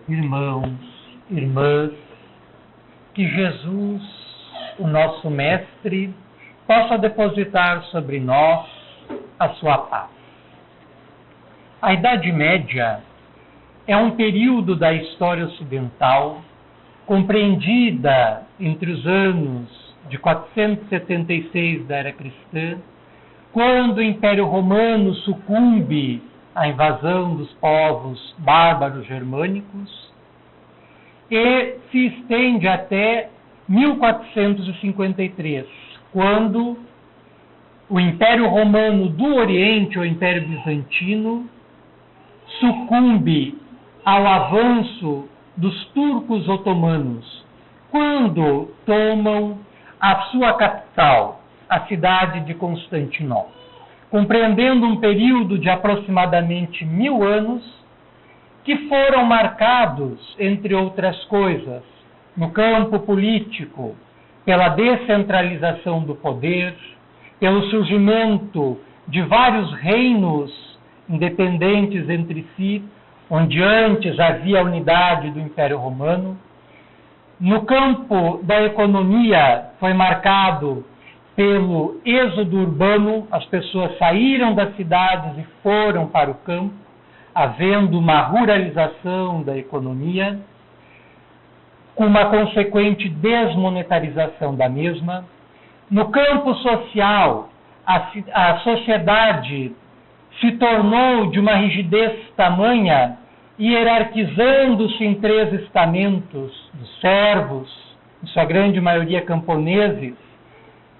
Irmãos, irmãs, que Jesus, o nosso Mestre, possa depositar sobre nós a sua paz. A Idade Média é um período da história ocidental compreendida entre os anos de 476 da Era Cristã, quando o Império Romano sucumbe à invasão dos povos bárbaros germânicos, e se estende até 1453, quando o Império Romano do Oriente, o Império Bizantino, sucumbe ao avanço dos turcos otomanos, quando tomam a sua capital, a cidade de Constantinopla, compreendendo um período de aproximadamente 1000 anos, que foram marcados, entre outras coisas, no campo político, pela descentralização do poder, pelo surgimento de vários reinos independentes entre si, onde antes havia a unidade do Império Romano. No campo da economia, foi marcado pelo êxodo urbano, as pessoas saíram das cidades e foram para o campo, havendo uma ruralização da economia, com uma consequente desmonetarização da mesma. No campo social, a sociedade se tornou de uma rigidez tamanha, hierarquizando-se em 3 estamentos dos servos, em sua grande maioria camponeses,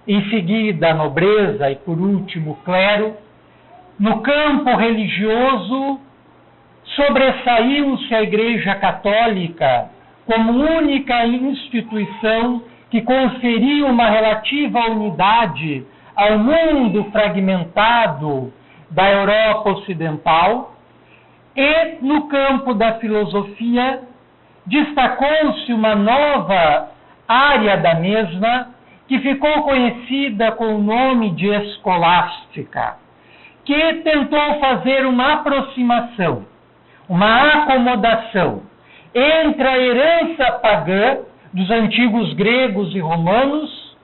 em seguida a nobreza e, por último, o clero. No campo religioso, sobressaiu-se a Igreja Católica como única instituição que conferia uma relativa unidade ao mundo fragmentado da Europa Ocidental. E, no campo da filosofia, destacou-se uma nova área da mesma, que ficou conhecida com o nome de escolástica, que tentou fazer uma aproximação, uma acomodação entre a herança pagã dos antigos gregos e romanos,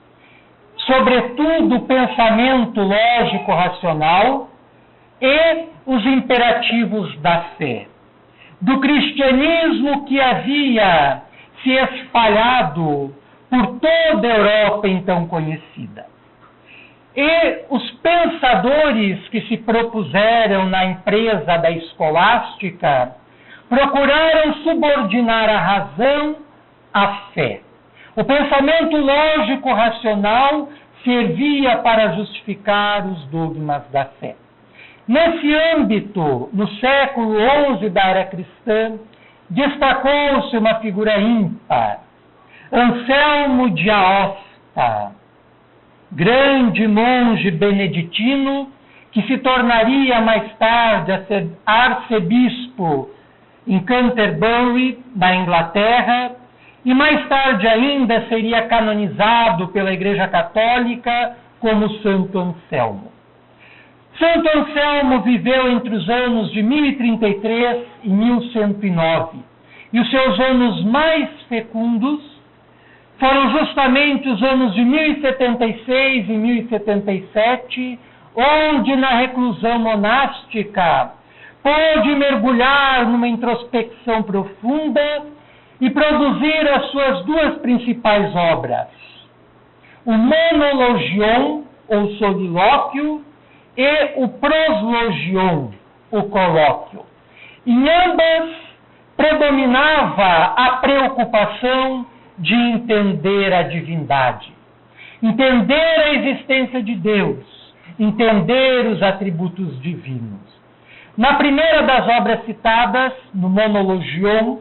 sobretudo o pensamento lógico-racional, e os imperativos da fé, do cristianismo que havia se espalhado por toda a Europa então conhecida. E os pensadores que se propuseram na empresa da escolástica procuraram subordinar a razão à fé. O pensamento lógico-racional servia para justificar os dogmas da fé. Nesse âmbito, no século XI da Era Cristã, destacou-se uma figura ímpar, Anselmo de Aosta, grande monge beneditino, que se tornaria mais tarde arcebispo em Canterbury, na Inglaterra, e mais tarde ainda seria canonizado pela Igreja Católica como Santo Anselmo. Santo Anselmo viveu entre os anos de 1033 e 1109, e os seus anos mais fecundos foram justamente os anos de 1076 e 1077, onde, na reclusão monástica, pôde mergulhar numa introspecção profunda e produzir as suas 2 principais obras, o Monologion, ou Solilóquio, e o Proslogion, o Colóquio. Em ambas, predominava a preocupação de entender a divindade, entender a existência de Deus, entender os atributos divinos. Na primeira das obras citadas, no Monologion,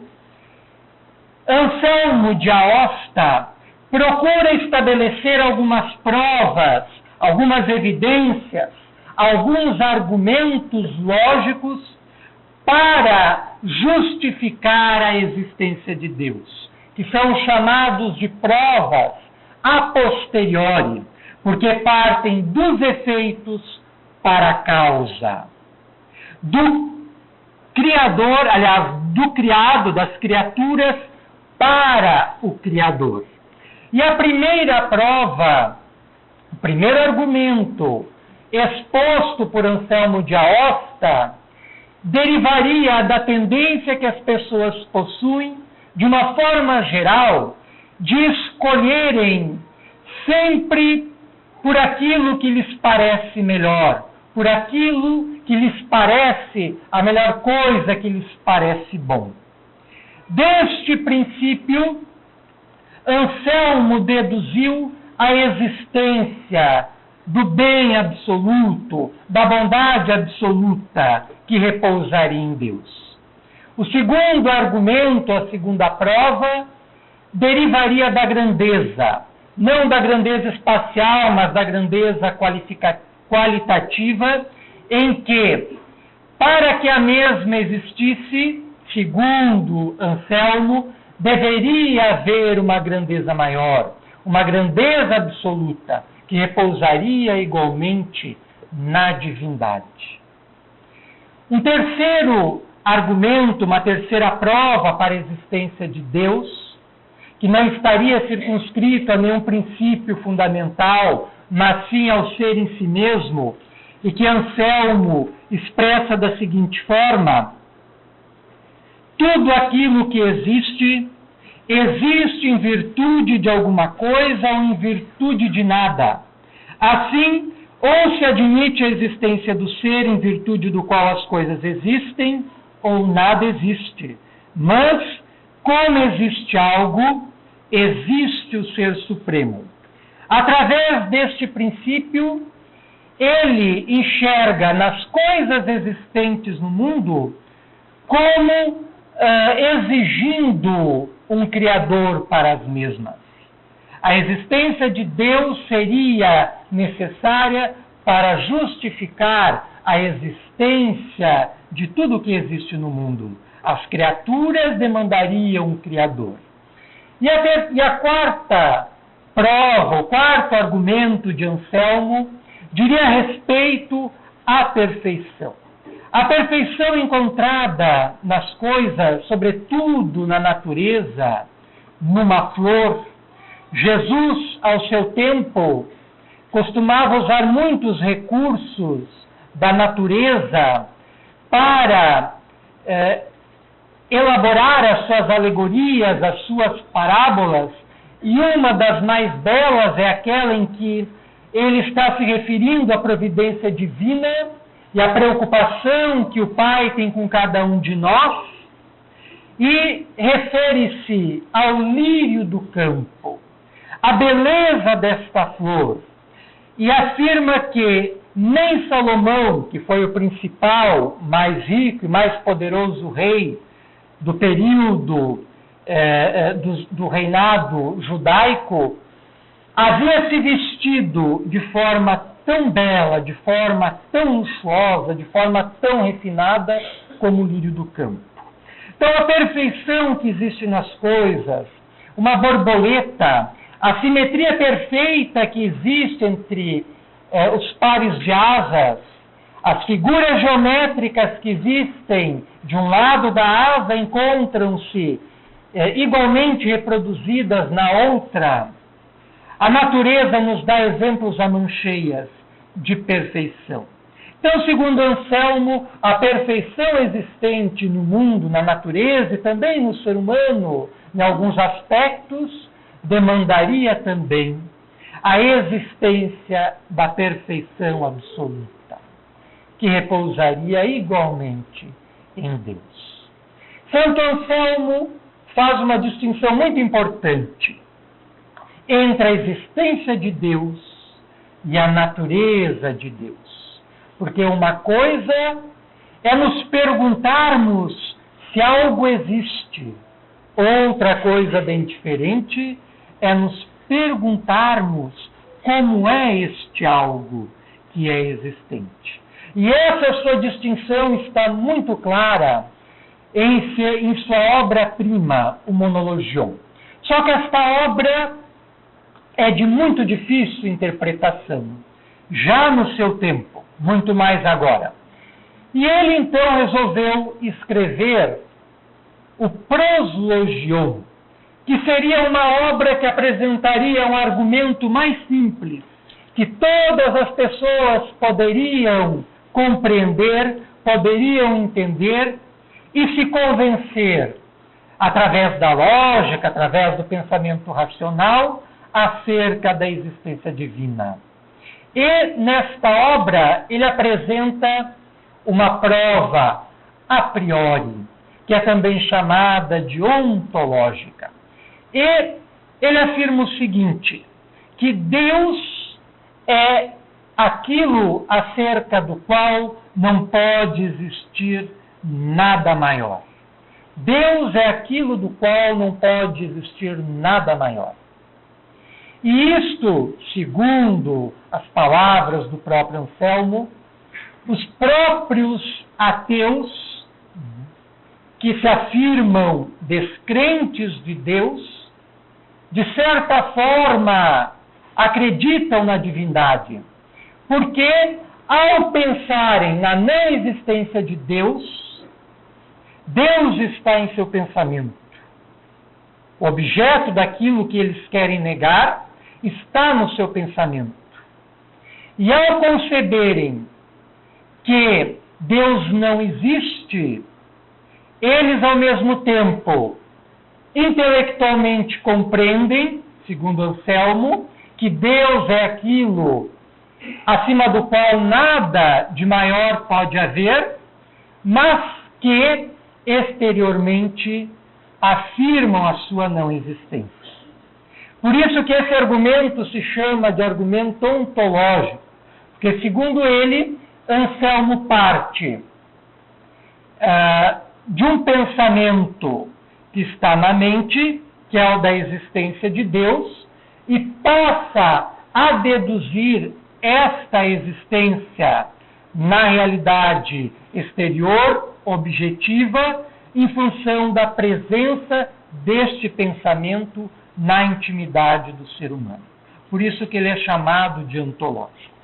Anselmo de Aosta procura estabelecer algumas provas, algumas evidências, alguns argumentos lógicos para justificar a existência de Deus, que são chamados de provas a posteriori, porque partem dos efeitos para a causa. Do Criador, aliás, do criado, das criaturas, para o Criador. E a primeira prova, o primeiro argumento exposto por Anselmo de Aosta, derivaria da tendência que as pessoas possuem, de uma forma geral, de escolherem sempre por aquilo que lhes parece melhor, por aquilo que lhes parece a melhor coisa, que lhes parece bom. Deste princípio, Anselmo deduziu a existência do bem absoluto, da bondade absoluta que repousaria em Deus. O segundo argumento, a segunda prova, derivaria da grandeza, não da grandeza espacial, mas da grandeza qualitativa, em que, para que a mesma existisse, segundo Anselmo, deveria haver uma grandeza maior, uma grandeza absoluta, que repousaria igualmente na divindade. Um terceiro argumento, uma terceira prova para a existência de Deus, que não estaria circunscrito a nenhum princípio fundamental, mas sim ao ser em si mesmo, e que Anselmo expressa da seguinte forma: tudo aquilo que existe, existe em virtude de alguma coisa ou em virtude de nada. Assim, ou se admite a existência do ser em virtude do qual as coisas existem, ou nada existe. Mas, como existe algo, existe o Ser Supremo. Através deste princípio, ele enxerga nas coisas existentes no mundo como exigindo um Criador para as mesmas. A existência de Deus seria necessária para justificar a existência de tudo que existe no mundo. As criaturas demandariam um Criador. E a quarta prova, o quarto argumento de Anselmo, diria respeito à perfeição. A perfeição encontrada nas coisas, sobretudo na natureza, numa flor. Jesus, ao seu tempo, costumava usar muitos recursos da natureza para elaborar as suas alegorias, as suas parábolas, e uma das mais belas é aquela em que ele está se referindo à providência divina e à preocupação que o Pai tem com cada um de nós, e refere-se ao lírio do campo, a beleza desta flor, e afirma que nem Salomão, que foi o principal, mais rico e mais poderoso rei do período do reinado judaico, havia se vestido de forma tão bela, de forma tão luxuosa, de forma tão refinada como o lírio do campo. Então, a perfeição que existe nas coisas, uma borboleta, a simetria perfeita que existe entre os pares de asas, as figuras geométricas que existem de um lado da asa encontram-se igualmente reproduzidas na outra. A natureza nos dá exemplos a mão cheias de perfeição. Então, segundo Anselmo, a perfeição existente no mundo, na natureza e também no ser humano, em alguns aspectos, demandaria também a existência da perfeição absoluta, que repousaria igualmente em Deus. Santo Anselmo faz uma distinção muito importante entre a existência de Deus e a natureza de Deus. Porque uma coisa é nos perguntarmos se algo existe, outra coisa bem diferente é nos perguntarmos como é este algo que é existente. E essa sua distinção está muito clara em sua obra-prima, o Monologion. Só que esta obra é de muito difícil interpretação, já no seu tempo, muito mais agora. E ele então resolveu escrever o proslogion, que seria uma obra que apresentaria um argumento mais simples, que todas as pessoas poderiam compreender, poderiam entender e se convencer, através da lógica, através do pensamento racional, acerca da existência divina. E nesta obra ele apresenta uma prova a priori, que é também chamada de ontológica. E ele afirma o seguinte, que Deus é aquilo acerca do qual não pode existir nada maior. Deus é aquilo do qual não pode existir nada maior. E isto, segundo as palavras do próprio Anselmo, os próprios ateus que se afirmam descrentes de Deus, de certa forma acreditam na divindade, porque ao pensarem na não existência de Deus, Deus está em seu pensamento. O objeto daquilo que eles querem negar está no seu pensamento. E ao conceberem que Deus não existe, eles ao mesmo tempo intelectualmente compreendem, segundo Anselmo, que Deus é aquilo acima do qual nada de maior pode haver, mas que exteriormente afirmam a sua não existência. Por isso que esse argumento se chama de argumento ontológico, porque, segundo ele, Anselmo parte de um pensamento que está na mente, que é o da existência de Deus, e passa a deduzir esta existência na realidade exterior, objetiva, em função da presença deste pensamento na intimidade do ser humano. Por isso que ele é chamado de ontológico.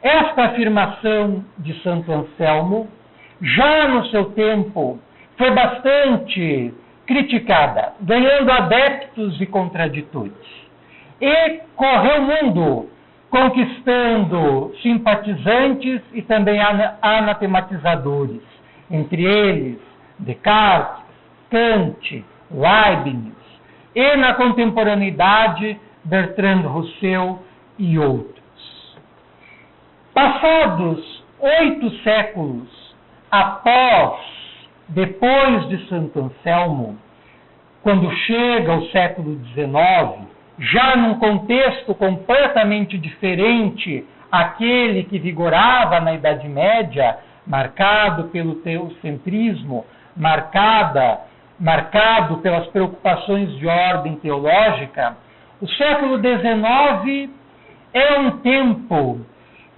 Esta afirmação de Santo Anselmo, já no seu tempo, foi bastante criticada, ganhando adeptos e contraditores. E correu o mundo, conquistando simpatizantes e também anatematizadores, entre eles Descartes, Kant, Leibniz, e na contemporaneidade Bertrand Russell e outros. Passados 8 séculos depois de Santo Anselmo, quando chega ao século XIX, já num contexto completamente diferente àquele que vigorava na Idade Média, marcado pelo teocentrismo, marcado pelas preocupações de ordem teológica, o século XIX é um tempo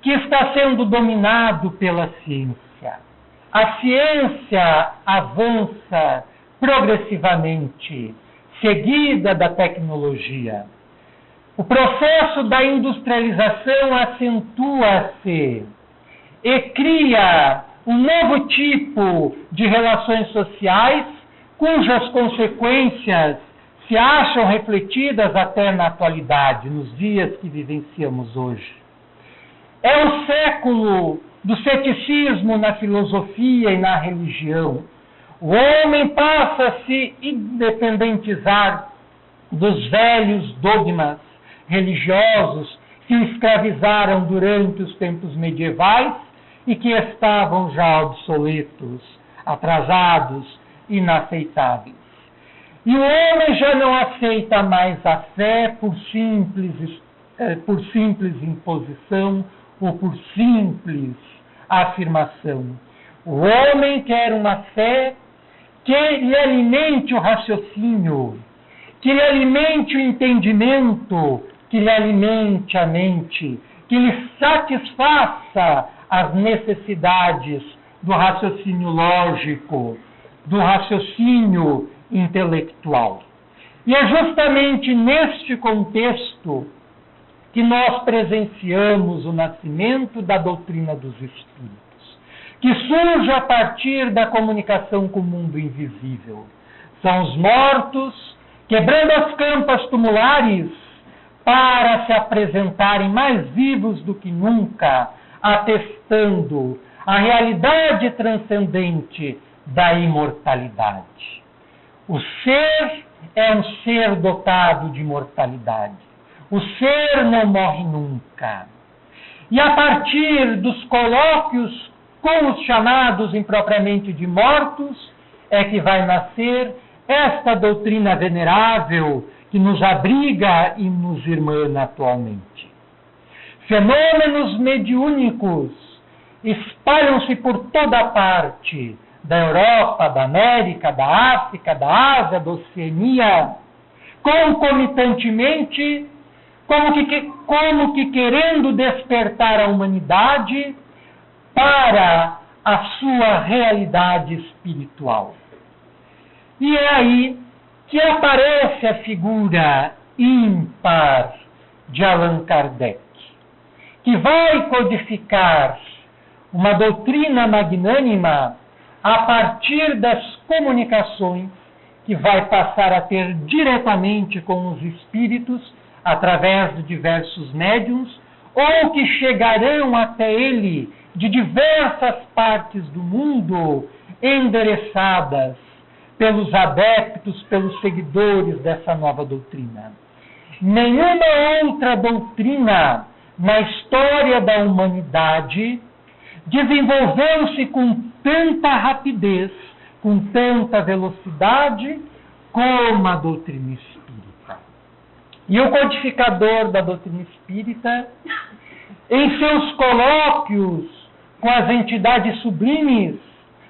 que está sendo dominado pela ciência. A ciência avança progressivamente, seguida da tecnologia. O processo da industrialização acentua-se e cria um novo tipo de relações sociais, cujas consequências se acham refletidas até na atualidade, nos dias que vivenciamos hoje. É o século do ceticismo na filosofia e na religião. O homem passa a se independentizar dos velhos dogmas religiosos que o escravizaram durante os tempos medievais e que estavam já obsoletos, atrasados, inaceitáveis. E o homem já não aceita mais a fé por simples imposição ou por simples afirmação. O homem quer uma fé que lhe alimente o raciocínio, que lhe alimente o entendimento, que lhe alimente a mente, que lhe satisfaça as necessidades do raciocínio lógico, do raciocínio intelectual. E é justamente neste contexto que nós presenciamos o nascimento da doutrina dos espíritos, que surge a partir da comunicação com o mundo invisível. São os mortos, quebrando as campas tumulares, para se apresentarem mais vivos do que nunca, atestando a realidade transcendente da imortalidade. O ser é um ser dotado de imortalidade. O ser não morre nunca. E a partir dos colóquios com os chamados impropriamente de mortos, é que vai nascer esta doutrina venerável que nos abriga e nos irmana atualmente. Fenômenos mediúnicos espalham-se por toda parte, da Europa, da América, da África, da Ásia, da Oceania, concomitantemente, como que querendo despertar a humanidade para a sua realidade espiritual. E é aí que aparece a figura ímpar de Allan Kardec, que vai codificar uma doutrina magnânima a partir das comunicações que vai passar a ter diretamente com os espíritos através de diversos médiuns ou que chegarão até ele de diversas partes do mundo endereçadas pelos adeptos, pelos seguidores dessa nova doutrina. Nenhuma outra doutrina na história da humanidade desenvolveu-se com tanta rapidez, com tanta velocidade, como a doutrina espírita. E o codificador da doutrina espírita, em seus colóquios com as entidades sublimes,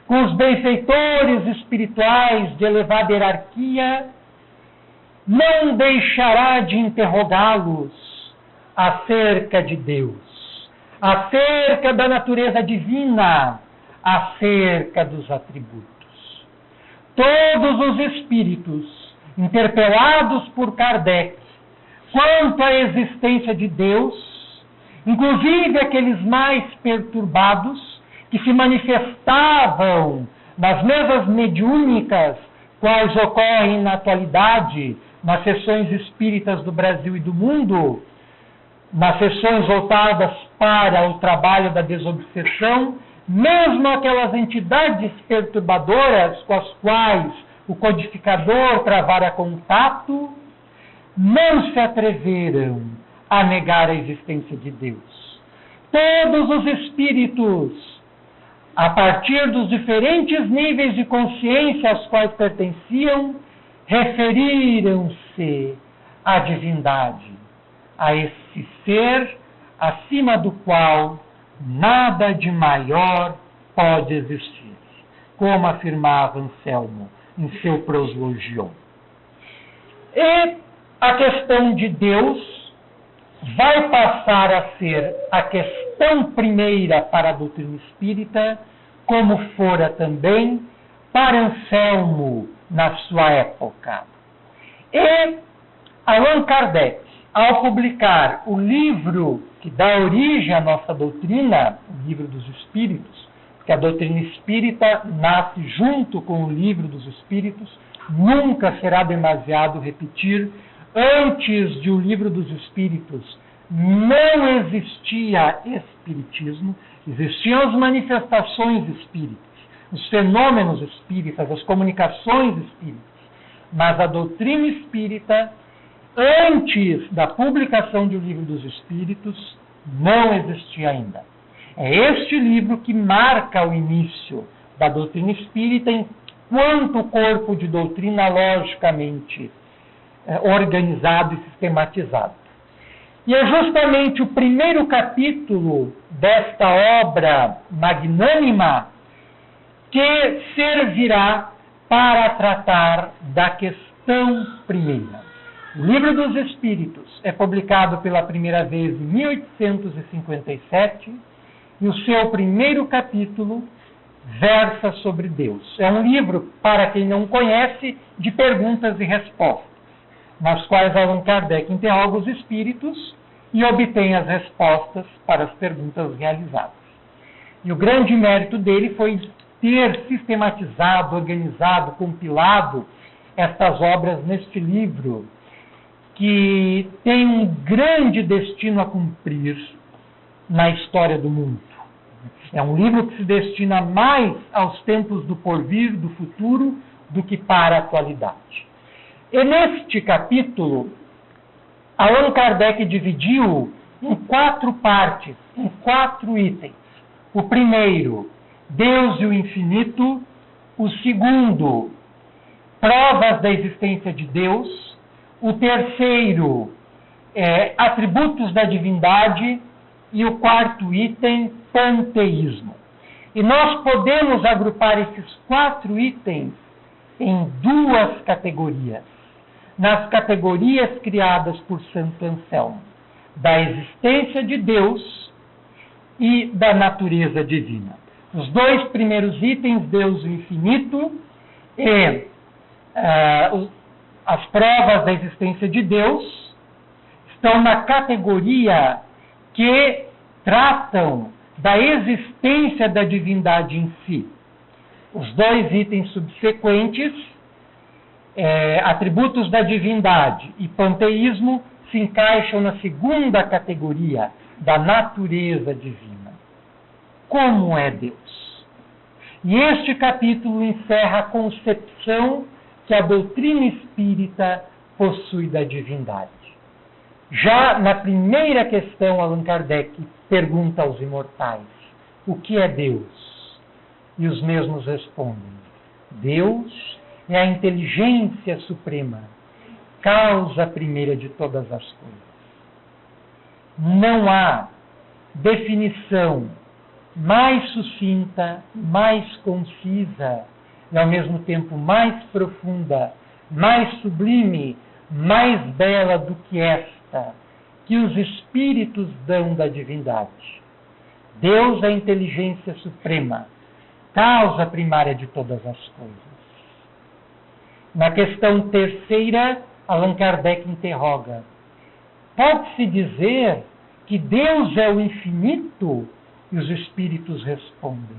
com os benfeitores espirituais de elevada hierarquia, não deixará de interrogá-los acerca de Deus, acerca da natureza divina, acerca dos atributos. Todos os espíritos interpelados por Kardec quanto à existência de Deus, inclusive aqueles mais perturbados, que se manifestavam nas mesas mediúnicas, quais ocorrem na atualidade nas sessões espíritas do Brasil e do mundo, nas sessões voltadas para o trabalho da desobsessão, mesmo aquelas entidades perturbadoras com as quais o codificador travara contato, não se atreveram a negar a existência de Deus. Todos os espíritos, a partir dos diferentes níveis de consciência aos quais pertenciam, referiram-se à divindade, a esse ser acima do qual nada de maior pode existir, como afirmava Anselmo em seu Proslogion. E a questão de Deus vai passar a ser a questão primeira para a doutrina espírita, como fora também para Anselmo na sua época. E Allan Kardec, ao publicar o livro que dá origem à nossa doutrina, o Livro dos Espíritos, porque a doutrina espírita nasce junto com o Livro dos Espíritos, nunca será demasiado repetir. Antes de o Livro dos Espíritos não existia espiritismo, existiam as manifestações espíritas, os fenômenos espíritas, as comunicações espíritas, mas a doutrina espírita, antes da publicação do Livro dos Espíritos, não existia ainda. É este livro que marca o início da doutrina espírita enquanto corpo de doutrina logicamente organizado e sistematizado. E é justamente o primeiro capítulo desta obra magnânima que servirá para tratar da questão primeira. O Livro dos Espíritos é publicado pela primeira vez em 1857 e o seu primeiro capítulo versa sobre Deus. É um livro, para quem não conhece, de perguntas e respostas, nas quais Allan Kardec interroga os espíritos e obtém as respostas para as perguntas realizadas. E o grande mérito dele foi ter sistematizado, organizado, compilado estas obras neste livro, que tem um grande destino a cumprir na história do mundo. É um livro que se destina mais aos tempos do porvir, do futuro, do que para a atualidade. E neste capítulo, Allan Kardec dividiu em 4 partes, em 4 itens. O primeiro, Deus e o infinito. O segundo, provas da existência de Deus. O terceiro, atributos da divindade. E o 4º item, panteísmo. E nós podemos agrupar esses 4 itens em 2 categorias. Nas categorias criadas por Santo Anselmo, da existência de Deus e da natureza divina. Os 2 primeiros itens, Deus e o infinito, e as provas da existência de Deus, estão na categoria que tratam da existência da divindade em si. Os 2 itens subsequentes, atributos da divindade e panteísmo, se encaixam na segunda categoria, da natureza divina. Como é Deus? E este capítulo encerra a concepção que a doutrina espírita possui da divindade. Já na primeira questão, Allan Kardec pergunta aos imortais: o que é Deus? E os mesmos respondem: Deus é a inteligência suprema, causa primeira de todas as coisas. Não há definição mais sucinta, mais concisa e ao mesmo tempo mais profunda, mais sublime, mais bela do que esta que os espíritos dão da divindade. Deus é a inteligência suprema, causa primária de todas as coisas. Na questão terceira, Allan Kardec interroga: pode-se dizer que Deus é o infinito? E os espíritos respondem: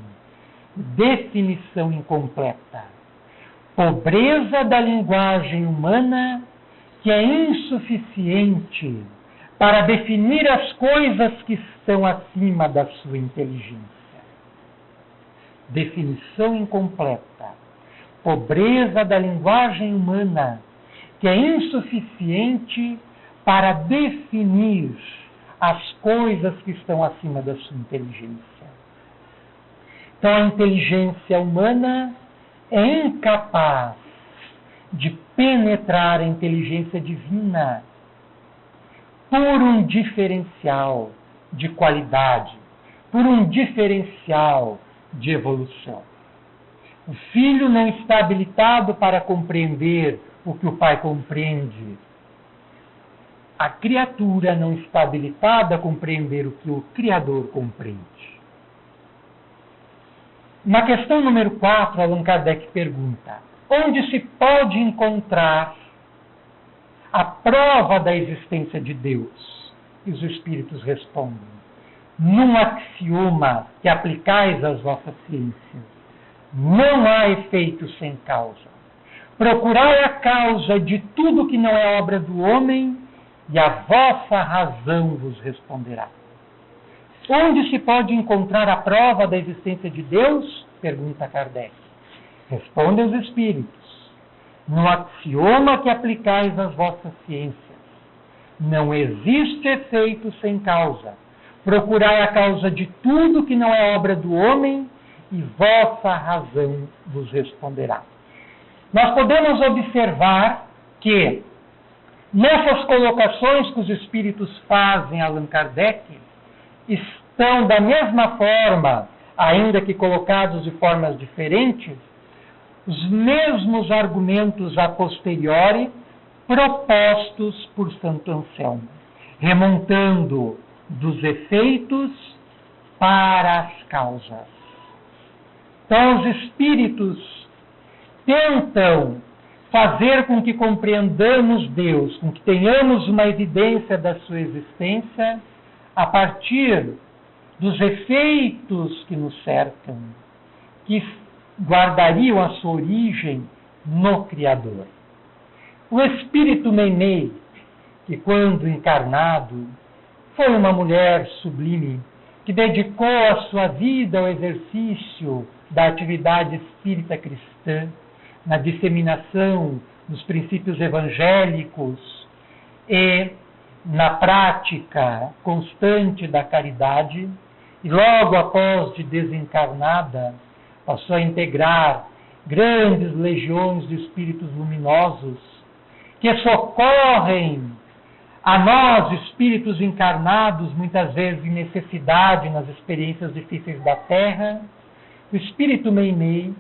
definição incompleta. Pobreza da linguagem humana que é insuficiente para definir as coisas que estão acima da sua inteligência. Definição incompleta. Pobreza da linguagem humana que é insuficiente para definir as coisas que estão acima da sua inteligência. Então, a inteligência humana é incapaz de penetrar a inteligência divina por um diferencial de qualidade, por um diferencial de evolução. O filho não está habilitado para compreender o que o pai compreende. A criatura não está habilitada a compreender o que o Criador compreende. Na questão número 4, Allan Kardec pergunta: onde se pode encontrar a prova da existência de Deus? E os espíritos respondem: num axioma que aplicais às vossas ciências. Não há efeito sem causa. Procurai a causa de tudo que não é obra do homem, e a vossa razão vos responderá. Onde se pode encontrar a prova da existência de Deus? Pergunta Kardec. Respondem os espíritos: no axioma que aplicais às vossas ciências. Não existe efeito sem causa. Procurai a causa de tudo que não é obra do homem, e vossa razão vos responderá. Nós podemos observar que, nessas colocações que os espíritos fazem a Allan Kardec, estão da mesma forma, ainda que colocados de formas diferentes, os mesmos argumentos a posteriori propostos por Santo Anselmo, remontando dos efeitos para as causas. Então, os espíritos tentam fazer com que compreendamos Deus, com que tenhamos uma evidência da sua existência a partir dos efeitos que nos cercam, que guardariam a sua origem no Criador. o espírito Meimei, que quando encarnado foi uma mulher sublime, que dedicou a sua vida ao exercício da atividade espírita cristã, na disseminação dos princípios evangélicos e na prática constante da caridade, e logo após de desencarnada, passou a integrar grandes legiões de espíritos luminosos que socorrem a nós, espíritos encarnados, muitas vezes em necessidade nas experiências difíceis da Terra. O espírito Meimei,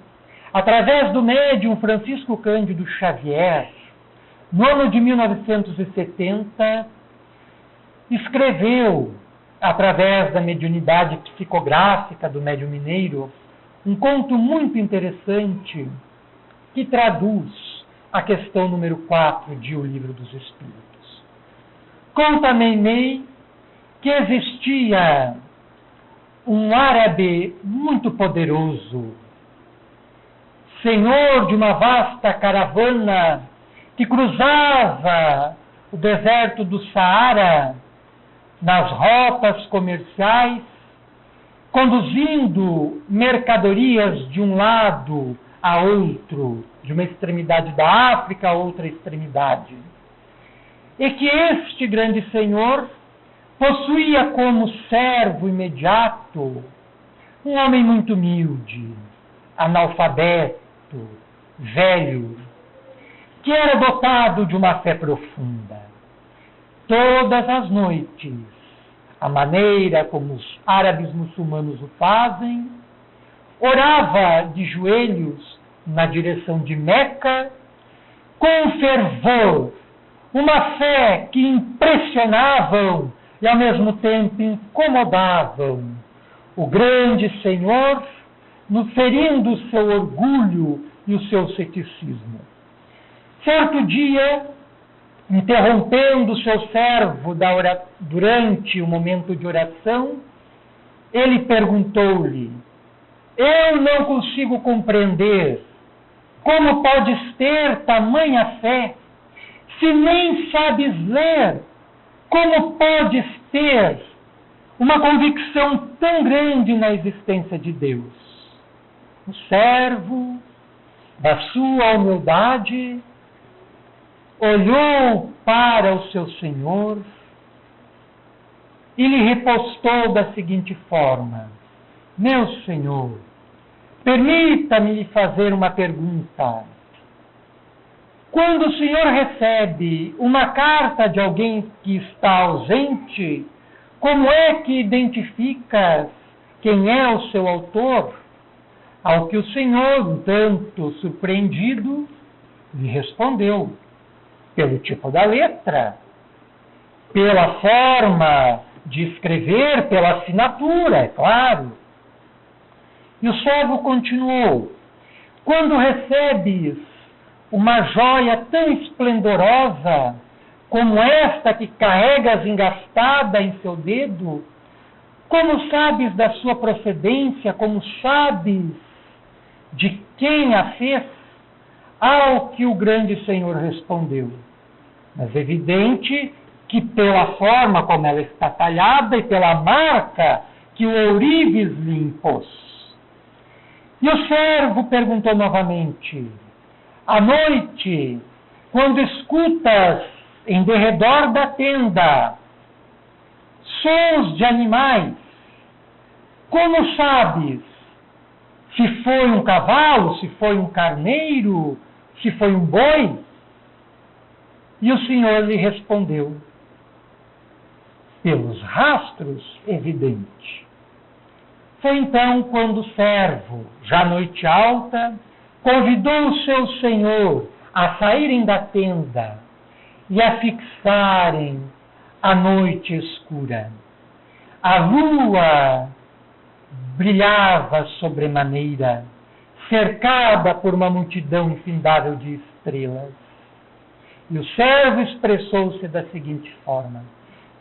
através do médium Francisco Cândido Xavier, no ano de 1970, escreveu, através da mediunidade psicográfica do médium mineiro, um conto muito interessante que traduz a questão número 4 de O Livro dos Espíritos. Conta Meimei que existia um árabe muito poderoso, senhor de uma vasta caravana que cruzava o deserto do Saara nas rotas comerciais, conduzindo mercadorias de um lado a outro, de uma extremidade da África a outra extremidade. E que este grande senhor possuía como servo imediato um homem muito humilde, analfabeto, velho, que era dotado de uma fé profunda. Todas as noites, a maneira como os árabes muçulmanos o fazem, orava de joelhos na direção de Meca, com fervor, uma fé que impressionavam e ao mesmo tempo incomodavam o grande Senhor, ferindo o seu orgulho e o seu ceticismo. Certo dia, interrompendo o seu servo durante o momento de oração, ele perguntou-lhe: eu não consigo compreender como podes ter tamanha fé se nem sabes ler. Como podes ter uma convicção tão grande na existência de Deus? O servo, da sua humildade, olhou para o seu senhor e lhe repostou da seguinte forma: meu senhor, permita-me lhe fazer uma pergunta. Quando o senhor recebe uma carta de alguém que está ausente, como é que identificas quem é o seu autor? Ao que o senhor, um tanto surpreendido, lhe respondeu: pelo tipo da letra, pela forma de escrever, pela assinatura, é claro. E o servo continuou: quando recebes uma joia tão esplendorosa como esta que carregas engastada em seu dedo, como sabes da sua procedência, como sabes de quem a fez? Ao que o grande Senhor respondeu: mas é evidente que pela forma como ela está talhada e pela marca que o ourives lhe impôs. E o servo perguntou novamente: à noite, quando escutas em derredor da tenda sons de animais, como sabes se foi um cavalo, se foi um carneiro, se foi um boi? E o Senhor lhe respondeu: pelos rastros, evidente. Foi então quando o servo, já noite alta, convidou o seu senhor a saírem da tenda e a fixarem a noite escura. A lua brilhava sobremaneira, cercada por uma multidão infindável de estrelas. E o servo expressou-se da seguinte forma: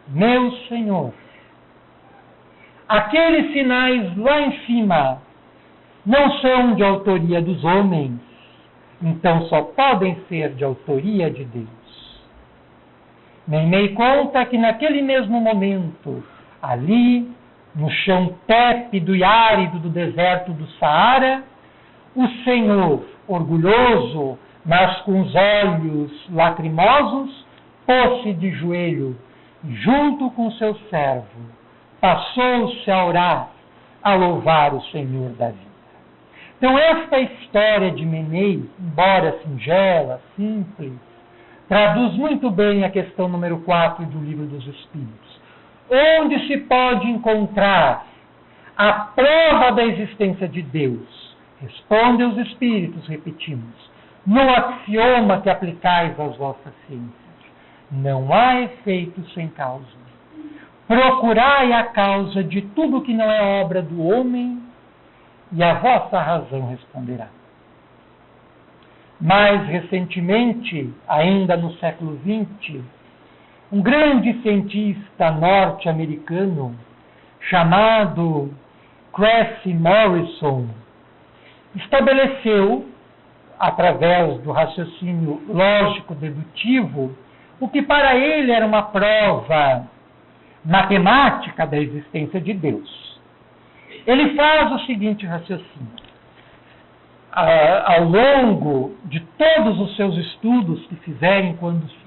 meu senhor, aqueles sinais lá em cima não são de autoria dos homens, então só podem ser de autoria de Deus. Meimei conta que naquele mesmo momento, ali, no chão tépido e árido do deserto do Saara, o Senhor, orgulhoso, mas com os olhos lacrimosos, pôs-se de joelho e, junto com seu servo, passou-se a orar, a louvar o Senhor da vida. Então, esta história de Meimei, embora singela, simples, traduz muito bem a questão número 4 do Livro dos Espíritos, onde se pode encontrar a prova da existência de Deus. Respondem os Espíritos, repetimos, no axioma que aplicais às vossas ciências. Não há efeito sem causa. Procurai a causa de tudo que não é obra do homem, e a vossa razão responderá. Mais recentemente, ainda no século XX, um grande cientista norte-americano chamado Cressy Morrison estabeleceu, através do raciocínio lógico-dedutivo, o que para ele era uma prova matemática da existência de Deus. Ele faz o seguinte raciocínio. Ao longo de todos os seus estudos que fizeram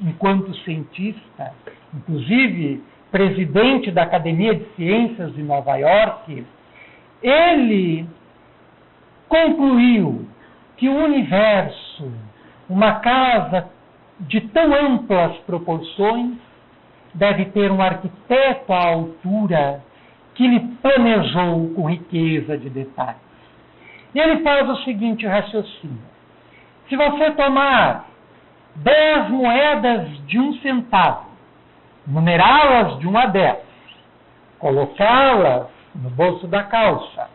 enquanto cientista, inclusive presidente da Academia de Ciências de Nova York, ele concluiu que o universo, uma casa de tão amplas proporções, deve ter um arquiteto à altura que lhe planejou com riqueza de detalhes. E ele faz o seguinte raciocínio. Se você tomar 10 moedas de 1 centavo, numerá-las de 1 a 10, colocá-las no bolso da calça,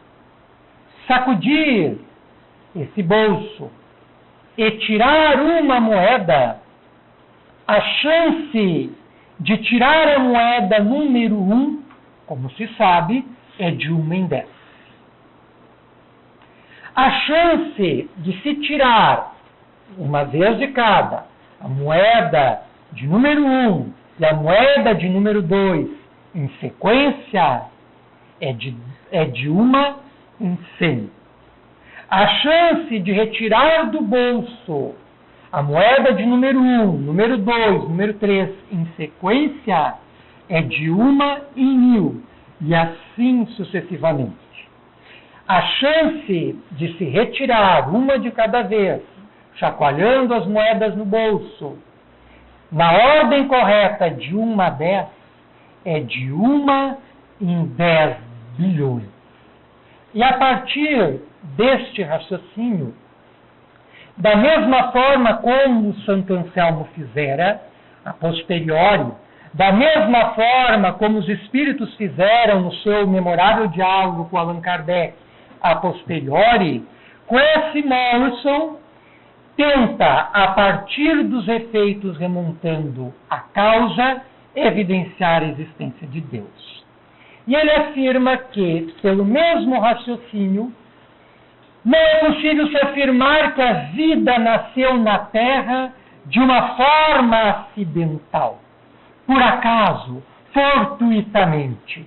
sacudir esse bolso e tirar uma moeda, a chance de tirar a moeda número 1, como se sabe, é de 1 em 10. A chance de se tirar, uma vez de cada, a moeda de número 1 e a moeda de número 2 em sequência é de 1 em 100. A chance de retirar do bolso a moeda de número 1, número 2, número 3 em sequência é de 1 em 1000 e assim sucessivamente. A chance de se retirar uma de cada vez, chacoalhando as moedas no bolso, na ordem correta de 1 a 10, é de 1 em 10 bilhões. E a partir deste raciocínio, da mesma forma como Santo Anselmo fizera, a posteriori, da mesma forma como os Espíritos fizeram no seu memorável diálogo com Allan Kardec, a posteriori, Cressy Morrison tenta, a partir dos efeitos remontando a causa, evidenciar a existência de Deus. E ele afirma que, pelo mesmo raciocínio, não é possível se afirmar que a vida nasceu na Terra de uma forma acidental, por acaso, fortuitamente.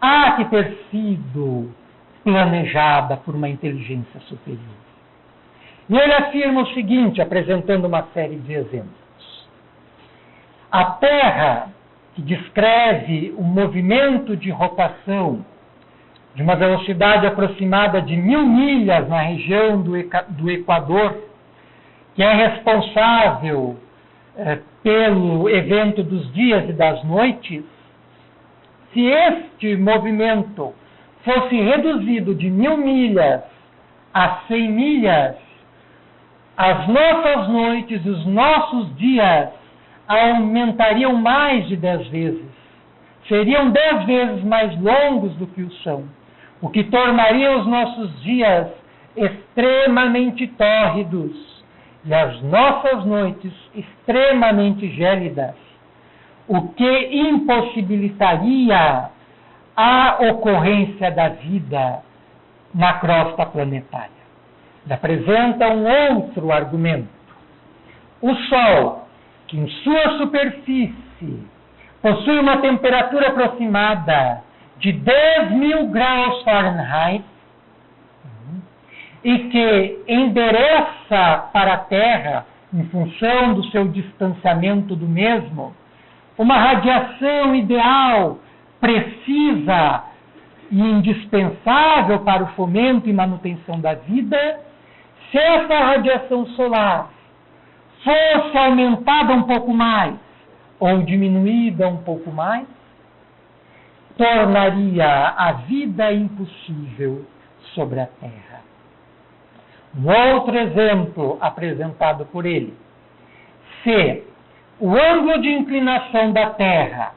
Há que ter sido planejada por uma inteligência superior. E ele afirma o seguinte, apresentando uma série de exemplos. A Terra, que descreve um movimento de rotação de uma velocidade aproximada de 1000 milhas na região do Equador, que é responsável pelo evento dos dias e das noites, se este movimento fosse reduzido de 1000 milhas a 100 milhas, as nossas noites e os nossos dias aumentariam mais de 10 vezes. Seriam 10 vezes mais longos do que o são, o que tornaria os nossos dias extremamente tórridos e as nossas noites extremamente gélidas, o que impossibilitaria a ocorrência da vida na crosta planetária. Ele apresenta um outro argumento. O Sol, que em sua superfície possui uma temperatura aproximada de 10.000 graus Fahrenheit e que endereça para a Terra, em função do seu distanciamento do mesmo, uma radiação ideal, precisa e indispensável para o fomento e manutenção da vida, se essa radiação solar fosse aumentada um pouco mais ou diminuída um pouco mais, tornaria a vida impossível sobre a Terra. Um outro exemplo apresentado por ele: se o ângulo de inclinação da Terra,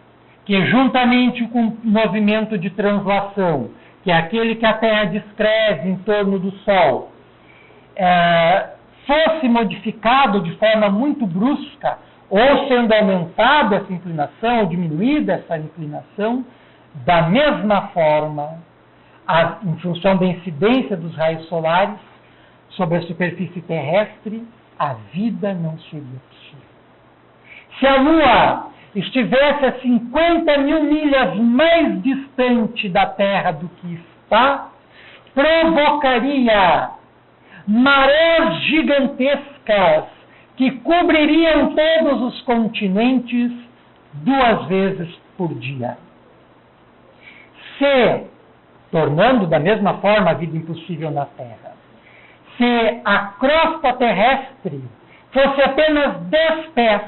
que juntamente com o movimento de translação, que é aquele que a Terra descreve em torno do Sol, fosse modificado de forma muito brusca, ou sendo aumentada essa inclinação, ou diminuída essa inclinação, da mesma forma, em função da incidência dos raios solares sobre a superfície terrestre, a vida não seria possível. Se a Lua estivesse a 50.000 milhas mais distante da Terra do que está, provocaria marés gigantescas que cobririam todos os continentes 2 vezes por dia. Se, tornando da mesma forma a vida impossível na Terra, se a crosta terrestre fosse apenas 10 pés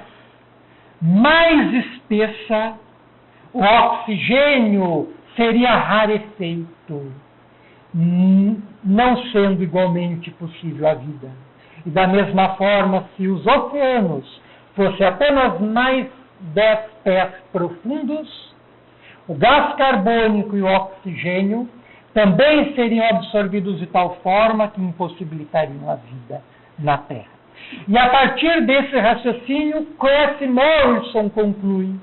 mais espessa, o oxigênio seria rarefeito, não sendo igualmente possível a vida. E da mesma forma, se os oceanos fossem apenas mais 10 pés profundos, o gás carbônico e o oxigênio também seriam absorvidos de tal forma que impossibilitariam a vida na Terra. E a partir desse raciocínio, Kress e Morrison conclui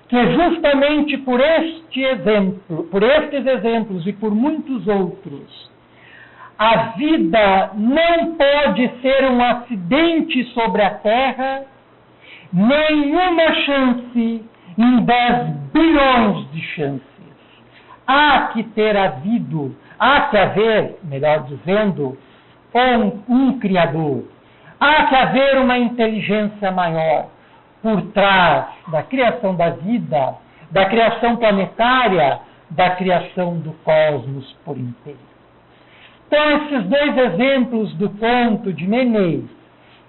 que justamente por estes exemplos e por muitos outros, a vida não pode ser um acidente sobre a Terra, nenhuma chance em 10 bilhões de chances. Há que haver, melhor dizendo, um Criador. Há que haver uma inteligência maior por trás da criação da vida, da criação planetária, da criação do cosmos por inteiro. Então, esses 2 exemplos do conto de Menet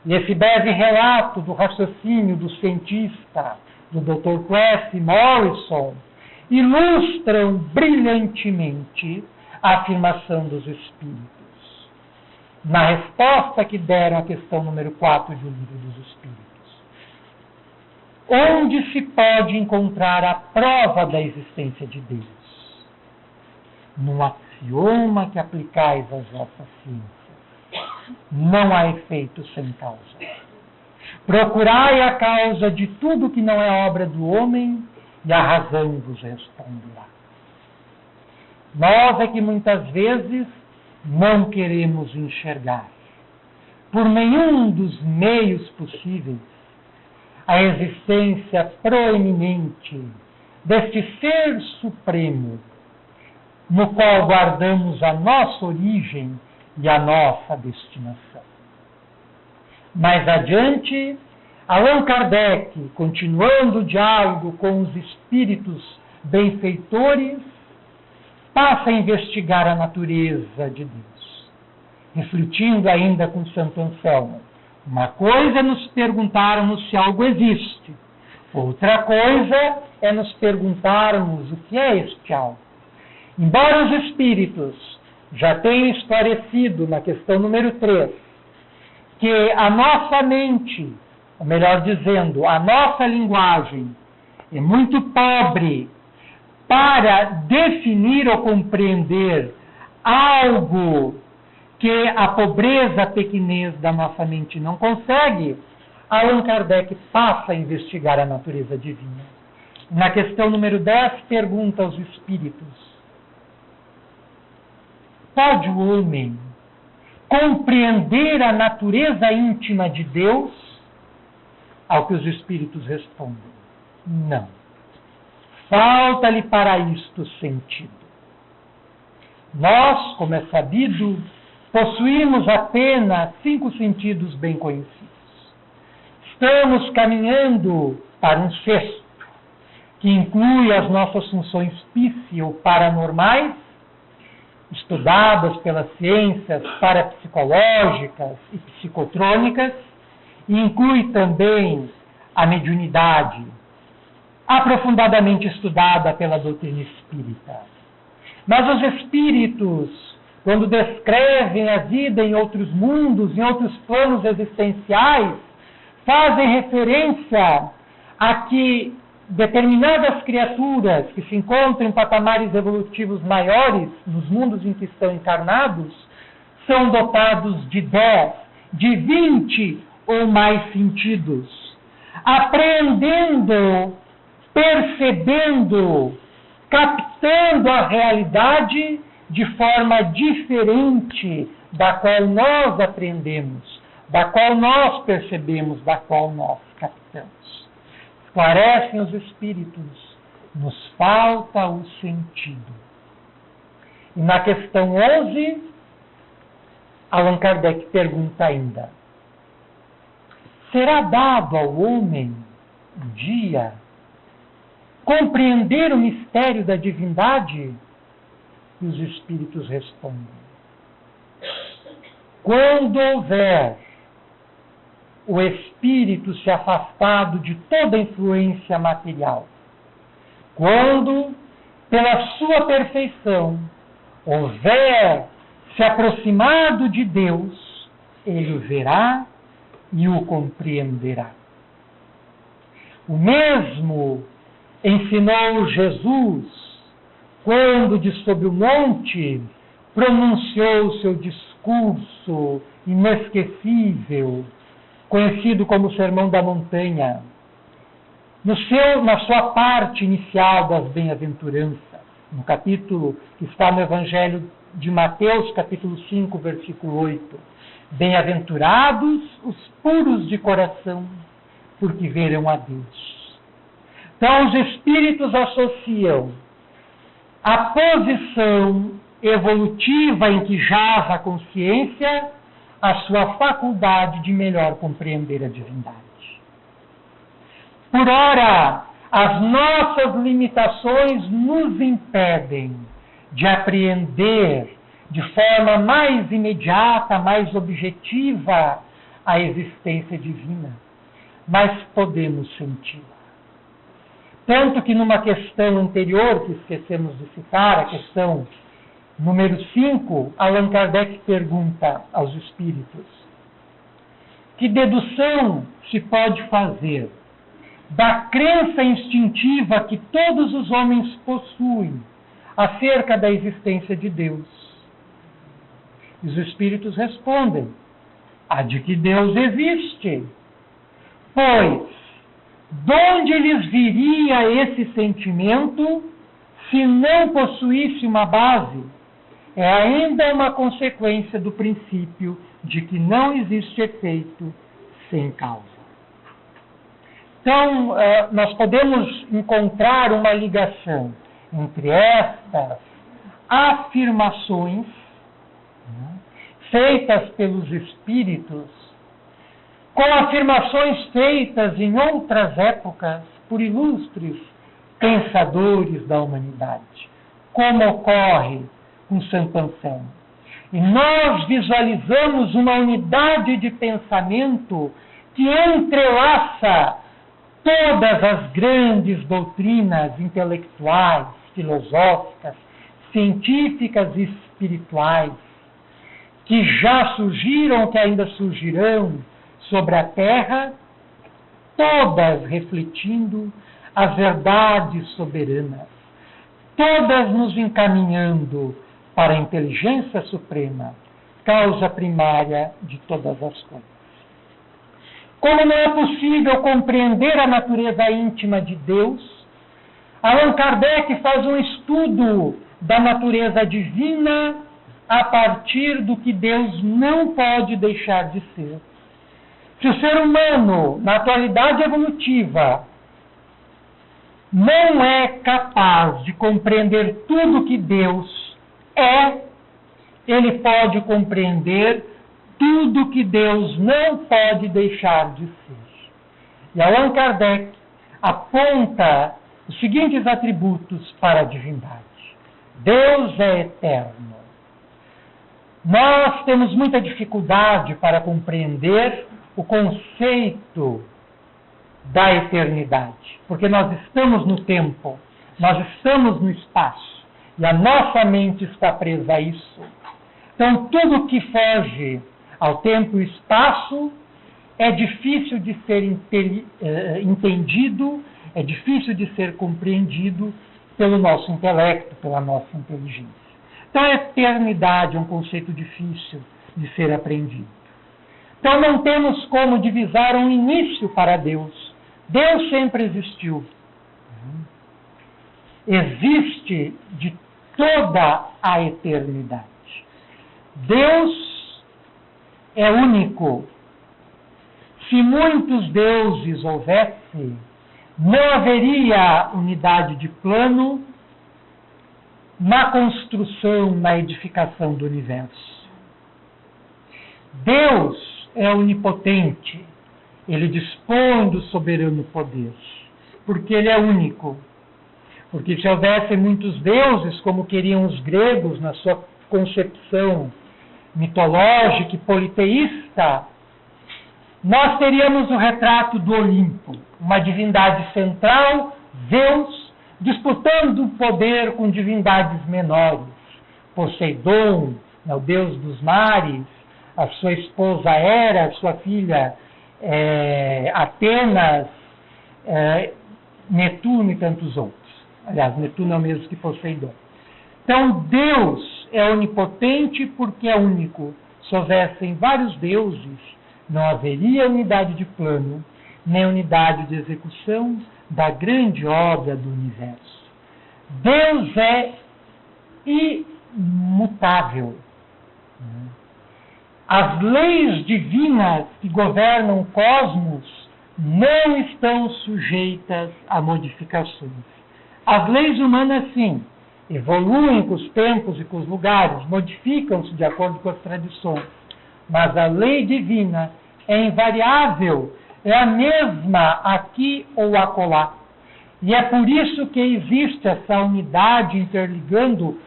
e esse breve relato do raciocínio do cientista, do Dr. Kress e Morrison, ilustram brilhantemente a afirmação dos Espíritos, na resposta que deram à questão número 4 do Livro dos Espíritos. Onde se pode encontrar a prova da existência de Deus? Num axioma que aplicais às vossas ciências. Não há efeito sem causa. Procurai a causa de tudo que não é obra do homem e a razão vos responderá. Nós é que muitas vezes não queremos enxergar, por nenhum dos meios possíveis, a existência proeminente deste Ser Supremo, no qual guardamos a nossa origem e a nossa destinação. Mais adiante, Allan Kardec, continuando o diálogo com os espíritos benfeitores, passa a investigar a natureza de Deus, refletindo ainda com Santo Anselmo. Uma coisa é nos perguntarmos se algo existe, outra coisa é nos perguntarmos o que é este algo. Embora os espíritos já tenham esclarecido na questão número 3 que a nossa mente, ou melhor dizendo, a nossa linguagem é muito pobre para definir ou compreender algo que a pobreza pequenez da nossa mente não consegue, Allan Kardec passa a investigar a natureza divina. Na questão número 10, pergunta aos espíritos: pode o homem compreender a natureza íntima de Deus? Ao que os espíritos respondem: não. Falta-lhe para isto sentido. Nós, como é sabido, possuímos apenas 5 sentidos bem conhecidos. Estamos caminhando para um 6º, que inclui as nossas funções psíquico-paranormais, estudadas pelas ciências parapsicológicas e psicotrônicas, e inclui também a mediunidade, aprofundadamente estudada pela doutrina espírita. Mas os espíritos, quando descrevem a vida em outros mundos, em outros planos existenciais, fazem referência a que determinadas criaturas que se encontram em patamares evolutivos maiores, nos mundos em que estão encarnados, são dotados de 10, de 20 ou mais sentidos, apreendendo, percebendo, captando a realidade de forma diferente da qual nós aprendemos, da qual nós percebemos, da qual nós captamos. Esclarecem os espíritos, nos falta o sentido. E na questão 11, Allan Kardec pergunta ainda: será dado ao homem um dia compreender o mistério da divindade? E os espíritos respondem: quando houver o espírito se afastado de toda influência material, quando, pela sua perfeição, houver se aproximado de Deus, ele o verá e o compreenderá. O mesmo ensinou Jesus quando, de sob o monte, pronunciou o seu discurso inesquecível, conhecido como Sermão da Montanha, na sua parte inicial das bem-aventuranças, no capítulo que está no Evangelho de Mateus, capítulo 5, versículo 8. Bem-aventurados os puros de coração, porque verão a Deus. Então, os espíritos associam a posição evolutiva em que jaz a consciência a sua faculdade de melhor compreender a divindade. Por ora, as nossas limitações nos impedem de apreender de forma mais imediata, mais objetiva, a existência divina, mas podemos senti-la. Tanto que numa questão anterior, que esquecemos de citar, a questão número 5, Allan Kardec pergunta aos espíritos: que dedução se pode fazer da crença instintiva que todos os homens possuem acerca da existência de Deus? E os espíritos respondem: a de que Deus existe. Pois, de onde lhes viria esse sentimento se não possuísse uma base? É ainda uma consequência do princípio de que não existe efeito sem causa. Então, nós podemos encontrar uma ligação entre estas afirmações feitas pelos espíritos com afirmações feitas em outras épocas por ilustres pensadores da humanidade, como ocorre com Santo Anselmo. E nós visualizamos uma unidade de pensamento que entrelaça todas as grandes doutrinas intelectuais, filosóficas, científicas e espirituais, que já surgiram, que ainda surgirão sobre a Terra, todas refletindo as verdades soberanas, todas nos encaminhando para a inteligência suprema, causa primária de todas as coisas. Como não é possível compreender a natureza íntima de Deus, Allan Kardec faz um estudo da natureza divina a partir do que Deus não pode deixar de ser. Se o ser humano, na atualidade evolutiva, não é capaz de compreender tudo que Deus é, ele pode compreender tudo que Deus não pode deixar de ser. E Allan Kardec aponta os seguintes atributos para a divindade. Deus é eterno. Nós temos muita dificuldade para compreender o conceito da eternidade, porque nós estamos no tempo, nós estamos no espaço, e a nossa mente está presa a isso. Então, tudo que foge ao tempo e espaço é difícil de ser entendido, é difícil de ser compreendido pelo nosso intelecto, pela nossa inteligência. Então, a eternidade é um conceito difícil de ser aprendido. Então, não temos como divisar um início para Deus. Deus sempre existiu. Existe de toda a eternidade. Deus é único. Se muitos deuses houvesse, não haveria unidade de plano na construção, na edificação do universo. Deus é onipotente, ele dispõe do soberano poder, porque ele é único. Porque se houvessem muitos deuses, como queriam os gregos na sua concepção mitológica e politeísta, nós teríamos o retrato do Olimpo, uma divindade central, Zeus, disputando o poder com divindades menores. Poseidon, o deus dos mares, a sua esposa Hera, sua filha Atenas, Netuno e tantos outros. Aliás, Netuno é o mesmo que Poseidon. Então, Deus é onipotente porque é único. Se houvessem vários deuses, não haveria unidade de plano, nem unidade de execução da grande obra do universo. Deus é imutável. As leis divinas que governam o cosmos não estão sujeitas a modificações. As leis humanas, sim, evoluem com os tempos e com os lugares, modificam-se de acordo com as tradições. Mas a lei divina é invariável, é a mesma aqui ou acolá. E é por isso que existe essa unidade interligando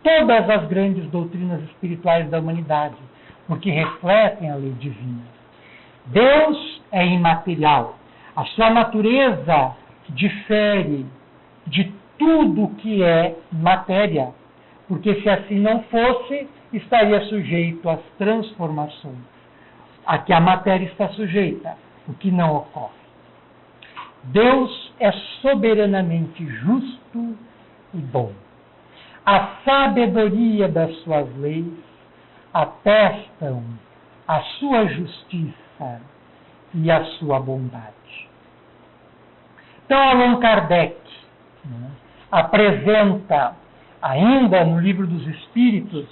todas as grandes doutrinas espirituais da humanidade, porque refletem a lei divina. Deus é imaterial. A sua natureza difere de tudo que é matéria, porque se assim não fosse, estaria sujeito às transformações a que a matéria está sujeita, o que não ocorre. Deus é soberanamente justo e bom. A sabedoria das suas leis atestam a sua justiça e a sua bondade. Então, Allan Kardec apresenta, ainda no Livro dos Espíritos,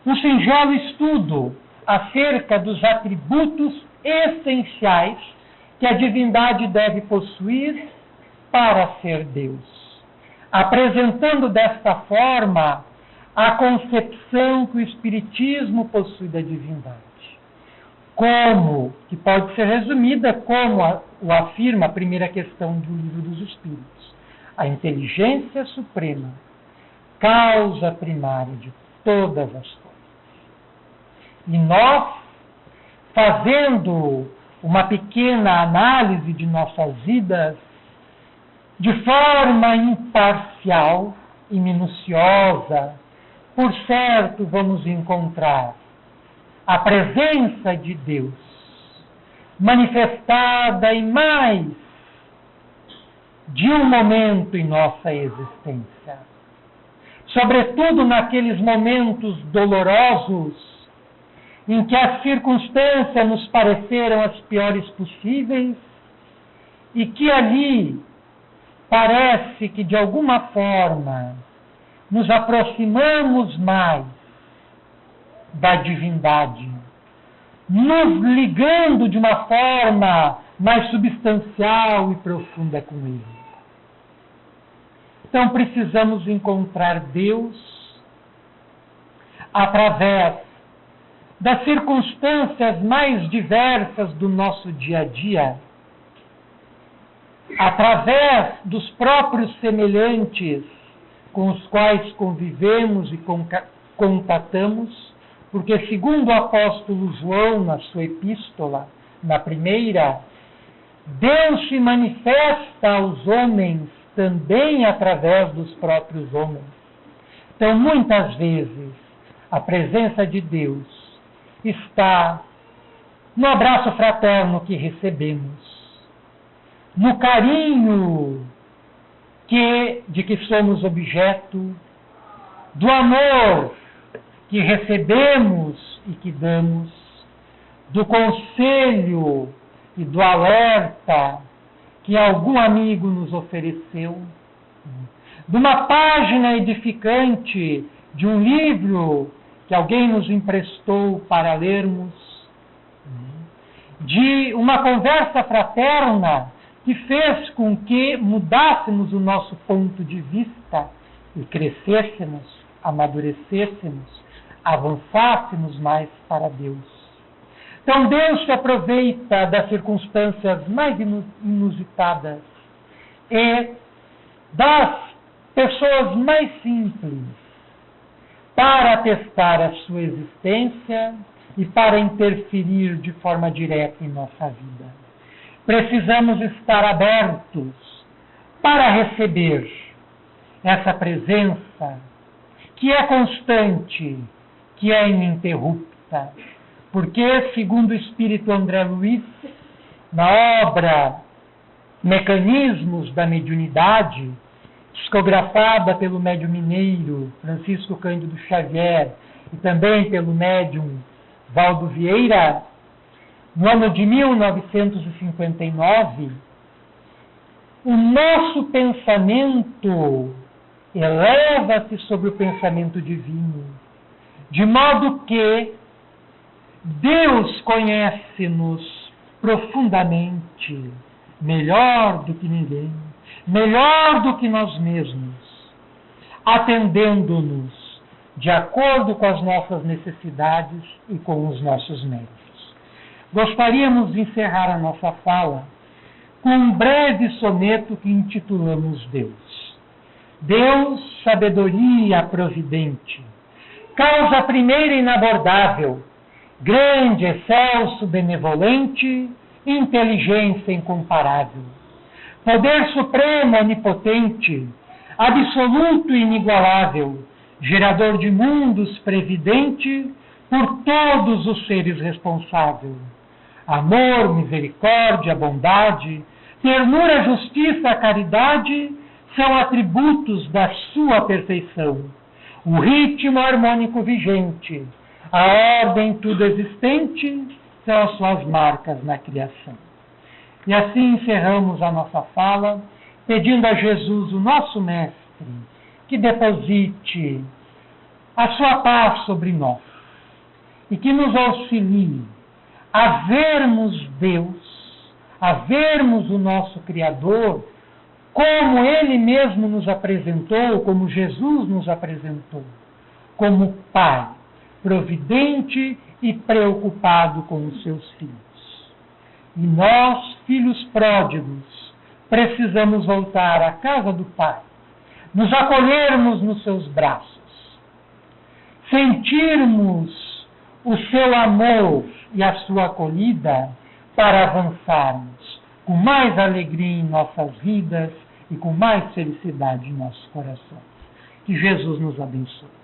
um singelo estudo acerca dos atributos essenciais que a divindade deve possuir para ser Deus, apresentando desta forma a concepção que o Espiritismo possui da divindade, que pode ser resumida como o afirma a primeira questão do Livro dos Espíritos: a inteligência suprema, causa primária de todas as coisas. E nós, fazendo uma pequena análise de nossas vidas, de forma imparcial e minuciosa, por certo vamos encontrar a presença de Deus manifestada em mais de um momento em nossa existência. Sobretudo naqueles momentos dolorosos em que as circunstâncias nos pareceram as piores possíveis e que ali parece que de alguma forma nos aproximamos mais da divindade, nos ligando de uma forma mais substancial e profunda com Ele. Então precisamos encontrar Deus através das circunstâncias mais diversas do nosso dia a dia, através dos próprios semelhantes com os quais convivemos e contatamos, porque segundo o apóstolo João, na sua epístola, na primeira, Deus se manifesta aos homens também através dos próprios homens. Então, muitas vezes, a presença de Deus está no abraço fraterno que recebemos, no carinho de que somos objeto, do amor que recebemos e que damos, do conselho e do alerta que algum amigo nos ofereceu, de uma página edificante de um livro que alguém nos emprestou para lermos, de uma conversa fraterna que fez com que mudássemos o nosso ponto de vista e crescêssemos, amadurecêssemos, avançássemos mais para Deus. Então Deus se aproveita das circunstâncias mais inusitadas e das pessoas mais simples para testar a sua existência e para interferir de forma direta em nossa vida. Precisamos estar abertos para receber essa presença que é constante, que é ininterrupta, porque, segundo o espírito André Luiz, na obra Mecanismos da Mediunidade, psicografada pelo médium mineiro Francisco Cândido Xavier e também pelo médium Valdo Vieira, no ano de 1959, o nosso pensamento eleva-se sobre o pensamento divino, de modo que Deus conhece-nos profundamente, melhor do que ninguém, melhor do que nós mesmos, atendendo-nos de acordo com as nossas necessidades e com os nossos méritos. Gostaríamos de encerrar a nossa fala com um breve soneto que intitulamos Deus. Deus, sabedoria providente, causa primeira inabordável, grande, excelso, benevolente, inteligência incomparável, poder supremo, onipotente, absoluto e inigualável, gerador de mundos, previdente, por todos os seres responsável. Amor, misericórdia, bondade, ternura, justiça, caridade são atributos da sua perfeição. O ritmo harmônico vigente, a ordem tudo existente são as suas marcas na criação. E assim encerramos a nossa fala, pedindo a Jesus, o nosso Mestre, que deposite a sua paz sobre nós e que nos auxilie a vermos Deus, a vermos o nosso Criador, como Ele mesmo nos apresentou, como Jesus nos apresentou, como Pai, providente e preocupado com os seus filhos. E nós, filhos pródigos, precisamos voltar à casa do Pai, nos acolhermos nos seus braços, sentirmos o seu amor e a sua acolhida para avançarmos com mais alegria em nossas vidas e com mais felicidade em nossos corações. Que Jesus nos abençoe.